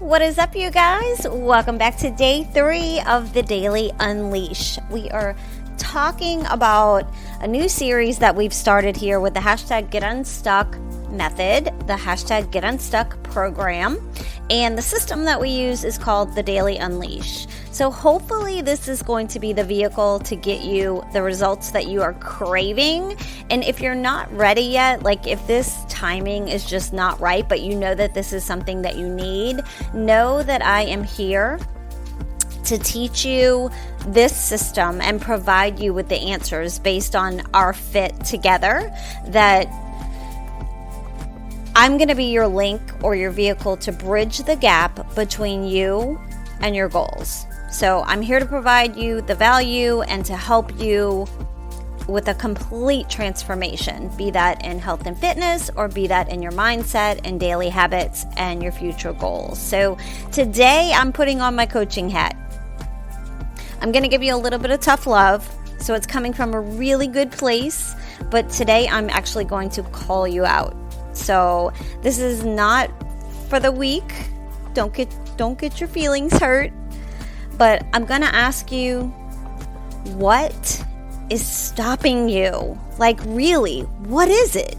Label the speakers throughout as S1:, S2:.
S1: What is up, you guys? Welcome back to day 3 of the Daily Unleash. We are talking about a new series that we've started here with the hashtag Get Unstuck method, the hashtag Get Unstuck program, and the system that we use is called the Daily Unleash. So hopefully this is going to be the vehicle to get you the results that you are craving. And if you're not ready yet, like if this timing is just not right, but you know that this is something that you need, know that I am here to teach you this system and provide you with the answers based on our fit together, that I'm going to be your link or your vehicle to bridge the gap between you and your goals. So I'm here to provide you the value and to help you with a complete transformation, be that in health and fitness or be that in your mindset and daily habits and your future goals. So today I'm putting on my coaching hat. I'm going to give you a little bit of tough love. So it's coming from a really good place, but today I'm actually going to call you out. So this is not for the weak. Don't get your feelings hurt. But I'm going to ask you, what is stopping you? Like, really, what is it?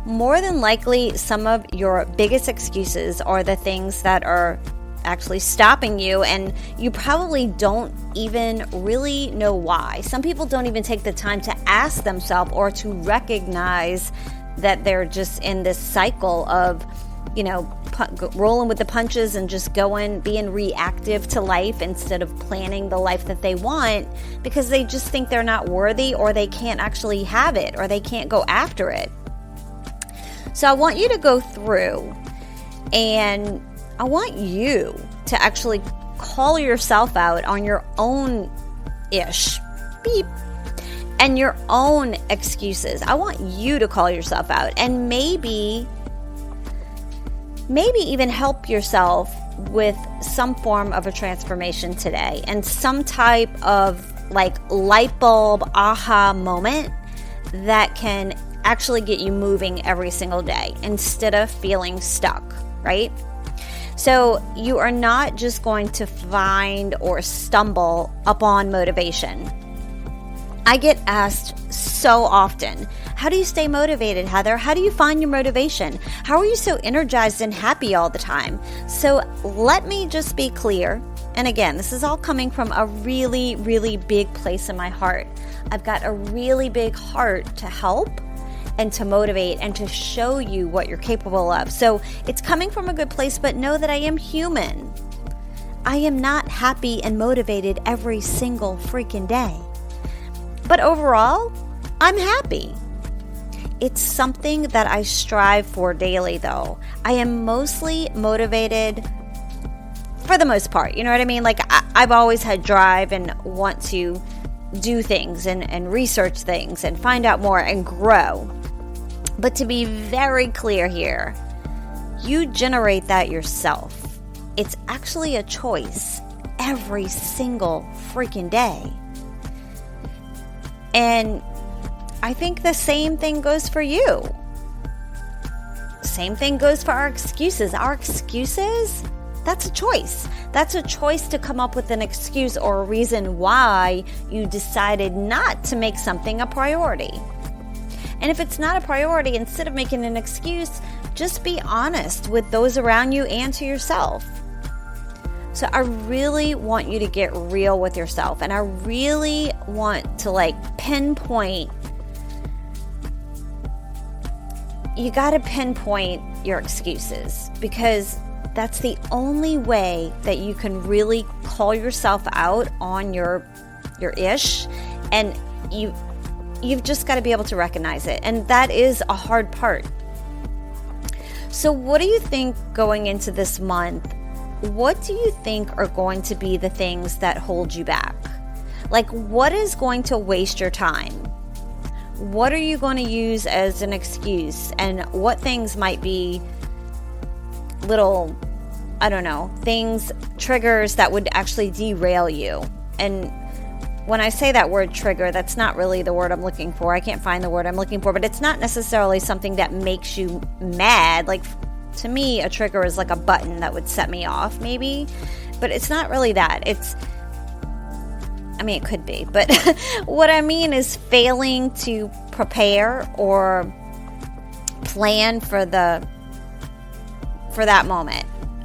S1: More than likely, some of your biggest excuses are the things that are actually stopping you, and you probably don't even really know why. Some people don't even take the time to ask themselves or to recognize that they're just in this cycle of, rolling with the punches and just being reactive to life instead of planning the life that they want, because they just think they're not worthy, or they can't actually have it, or they can't go after it. So I want you to go through, and I want you to actually call yourself out on your own beep, and your own excuses. I want you to call yourself out, and maybe even help yourself with some form of a transformation today, and some type of light bulb aha moment that can actually get you moving every single day instead of feeling stuck, right? So you are not just going to find or stumble upon motivation. I get asked so often, how do you stay motivated, Heather? How do you find your motivation? How are you so energized and happy all the time? So let me just be clear. And again, this is all coming from a really, really big place in my heart. I've got a really big heart to help and to motivate and to show you what you're capable of. So it's coming from a good place, but know that I am human. I am not happy and motivated every single freaking day. But overall, I'm happy. It's something that I strive for daily, though. I am mostly motivated for the most part. You know what I mean? I've always had drive and want to do things and research things and find out more and grow. But to be very clear here, you generate that yourself. It's actually a choice every single freaking day. And I think the same thing goes for you. Same thing goes for our excuses. Our excuses, that's a choice. That's a choice to come up with an excuse or a reason why you decided not to make something a priority. And if it's not a priority, instead of making an excuse, just be honest with those around you and to yourself. So I really want you to get real with yourself, and I really want to pinpoint. You got to pinpoint your excuses, because that's the only way that you can really call yourself out on your ish, and you've just got to be able to recognize it, and that is a hard part. So what do you think going into this month? What do you think are going to be the things that hold you back? What is going to waste your time? What are you going to use as an excuse? And what things might be little, triggers that would actually derail you? And when I say that word trigger, that's not really the word I'm looking for. I can't find the word I'm looking for, but it's not necessarily something that makes you mad. To me, a trigger is like a button that would set me off maybe, but it's not really that. It could be, but what I mean is failing to prepare or plan for that moment.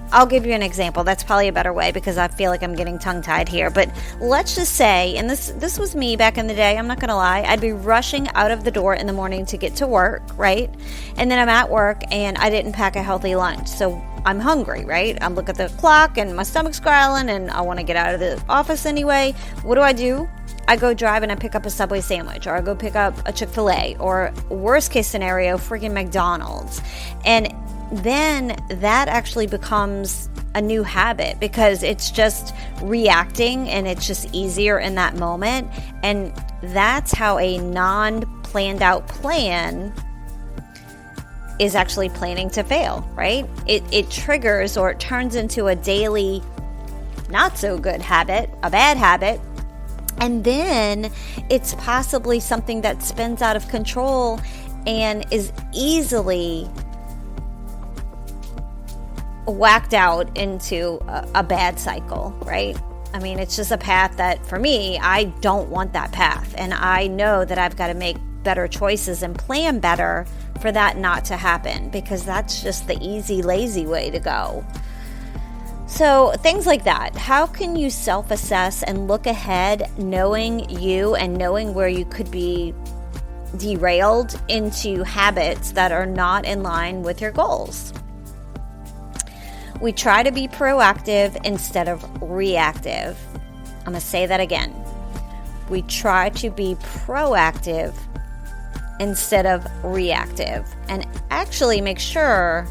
S1: I'll give you an example. That's probably a better way because I feel like I'm getting tongue-tied here. But let's just say, and this was me back in the day, I'm not going to lie, I'd be rushing out of the door in the morning to get to work, right? And then I'm at work and I didn't pack a healthy lunch. So I'm hungry, right? I'm looking at the clock and my stomach's growling and I want to get out of the office anyway. What do? I go drive and I pick up a Subway sandwich, or I go pick up a Chick-fil-A, or worst case scenario, freaking McDonald's. And then that actually becomes a new habit because it's just reacting and it's just easier in that moment. And that's how a non-planned out plan is actually planning to fail, right? It triggers, or it turns into a daily not so good habit, a bad habit. And then it's possibly something that spins out of control and is easily whacked out into a bad cycle, right? It's just a path that, for me, I don't want that path. And I know that I've got to make better choices and plan better for that not to happen, because that's just the easy, lazy way to go. So things like that. How can you self-assess and look ahead, knowing you and knowing where you could be derailed into habits that are not in line with your goals? We try to be proactive instead of reactive. I'm going to say that again. We try to be proactive instead of reactive, and actually make sure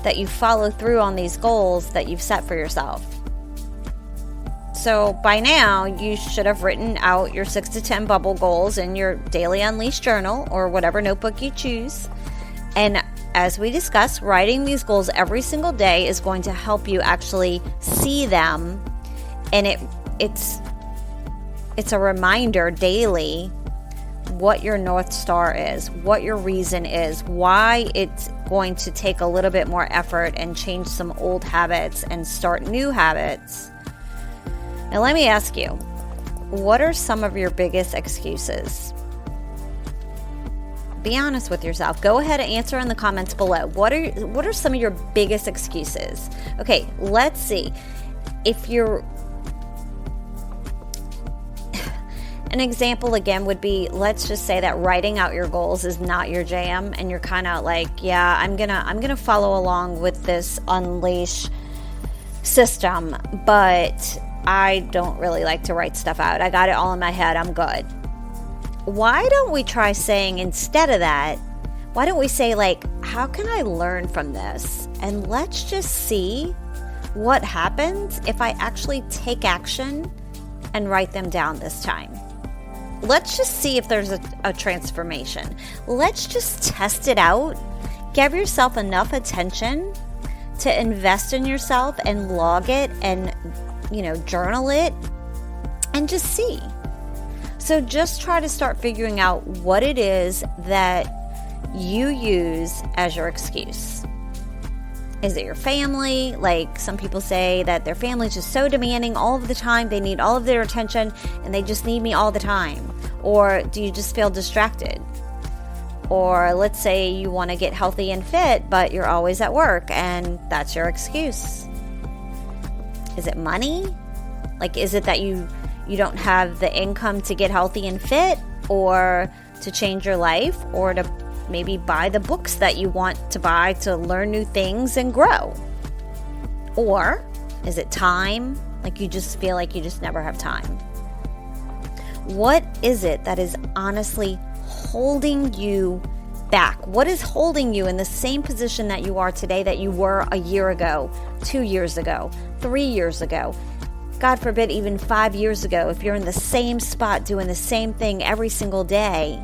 S1: that you follow through on these goals that you've set for yourself. So by now, you should have written out your 6 to 10 bubble goals in your daily Unleashed journal or whatever notebook you choose. And as we discussed, writing these goals every single day is going to help you actually see them. And it's a reminder daily what your North Star is, what your reason is, why it's going to take a little bit more effort and change some old habits and start new habits. Now, let me ask you, what are some of your biggest excuses? Be honest with yourself. Go ahead and answer in the comments below. What are some of your biggest excuses? Okay, let's see. If you're an example again would be, let's just say that writing out your goals is not your jam, and you're kind of like, yeah, I'm gonna follow along with this Unleash system, but I don't really like to write stuff out. I got it all in my head. I'm good. Why don't we try saying, instead of that, why don't we say, like, how can I learn from this? And let's just see what happens if I actually take action and write them down this time. Let's just see if there's a transformation. Let's just test it out. Give yourself enough attention to invest in yourself and log it and, journal it and just see. So just try to start figuring out what it is that you use as your excuse. Is it your family? Like, some people say that their family's just so demanding all of the time. They need all of their attention and they just need me all the time. Or do you just feel distracted? Or let's say you want to get healthy and fit, but you're always at work and that's your excuse. Is it money? Like, is it that you don't have the income to get healthy and fit, or to change your life, or to maybe buy the books that you want to buy to learn new things and grow? Or is it time? Like, you just feel like you just never have time. What is it that is honestly holding you back? What is holding you in the same position that you are today that you were a year ago, 2 years ago, 3 years ago? God forbid, even 5 years ago, if you're in the same spot doing the same thing every single day.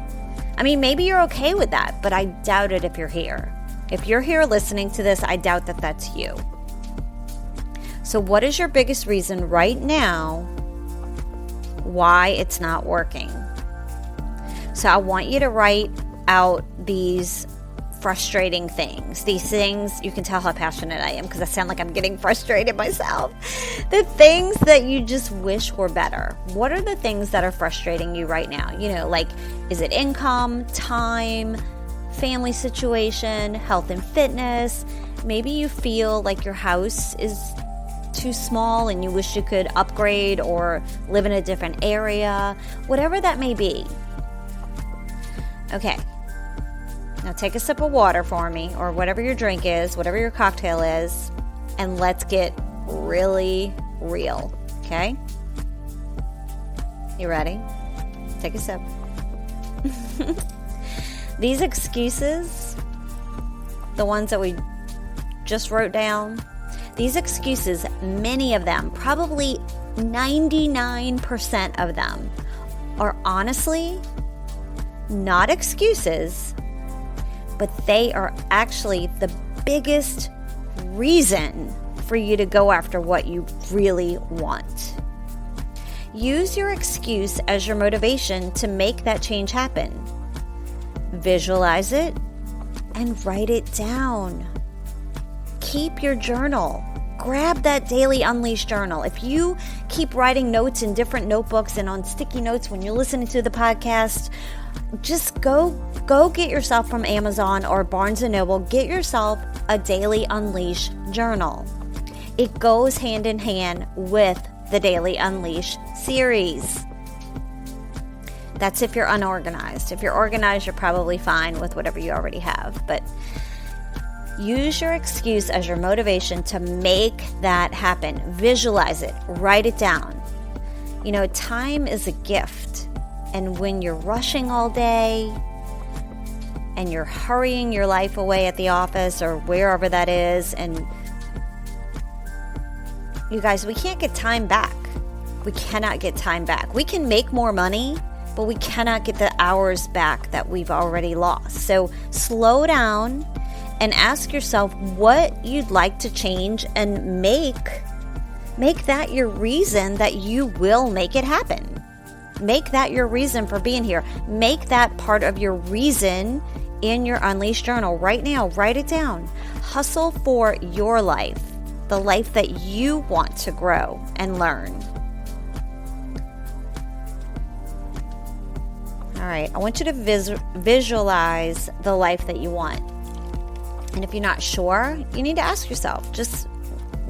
S1: Maybe you're okay with that, but I doubt it if you're here. If you're here listening to this, I doubt that that's you. So what is your biggest reason right now why it's not working? So I want you to write out these frustrating things. These things, you can tell how passionate I am because I sound like I'm getting frustrated myself. The things that you just wish were better. What are the things that are frustrating you right now? Like, is it income, time, family situation, health and fitness? Maybe you feel like your house is too small and you wish you could upgrade or live in a different area. Whatever that may be. Okay. Now take a sip of water for me, or whatever your drink is, whatever your cocktail is, and let's get really real, okay? You ready? Take a sip. These excuses, the ones that we just wrote down, these excuses, many of them, probably 99% of them, are honestly not excuses, but they are actually the biggest reason for you to go after what you really want. Use your excuse as your motivation to make that change happen. Visualize it and write it down. Keep your journal. Grab that daily Unleash journal. If you keep writing notes in different notebooks and on sticky notes when you're listening to the podcast, just go get yourself from Amazon or Barnes & Noble, get yourself a daily Unleash journal. It goes hand in hand with the Daily Unleash series. That's if you're unorganized. If you're organized, you're probably fine with whatever you already have. But use your excuse as your motivation to make that happen. Visualize it. Write it down. Time is a gift. And when you're rushing all day and you're hurrying your life away at the office or wherever that is, and you guys, we can't get time back. We cannot get time back. We can make more money, but we cannot get the hours back that we've already lost. So slow down and ask yourself what you'd like to change and make that your reason that you will make it happen. Make that your reason for being here. Make that part of your reason in your Unleash journal right now. Write it down. Hustle for your life, the life that you want to grow and learn. All right, I want you to visualize the life that you want. And if you're not sure, you need to ask yourself. Just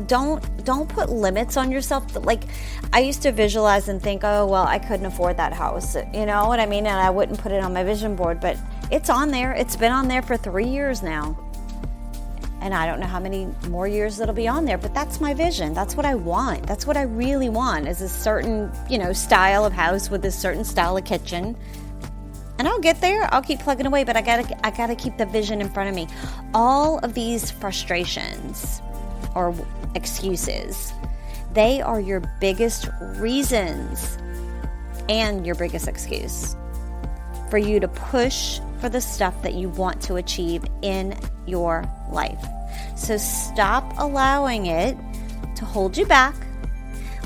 S1: don't put limits on yourself. Like, I used to visualize and think, oh, well, I couldn't afford that house. You know what I mean? And I wouldn't put it on my vision board, but it's on there. It's been on there for 3 years now. And I don't know how many more years it'll be on there, but that's my vision. That's what I want. That's what I really want, is a certain, style of house with a certain style of kitchen. And I'll get there. I'll keep plugging away, but I gotta keep the vision in front of me. All of these frustrations or excuses, they are your biggest reasons and your biggest excuse for you to push for the stuff that you want to achieve in your life. So stop allowing it to hold you back.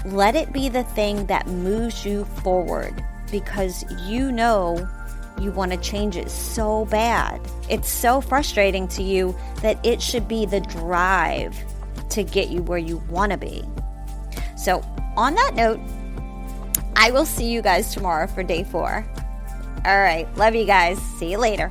S1: Let it be the thing that moves you forward, because you want to change it so bad. It's so frustrating to you that it should be the drive to get you where you want to be. So on that note, I will see you guys tomorrow for day 4. All right. Love you guys. See you later.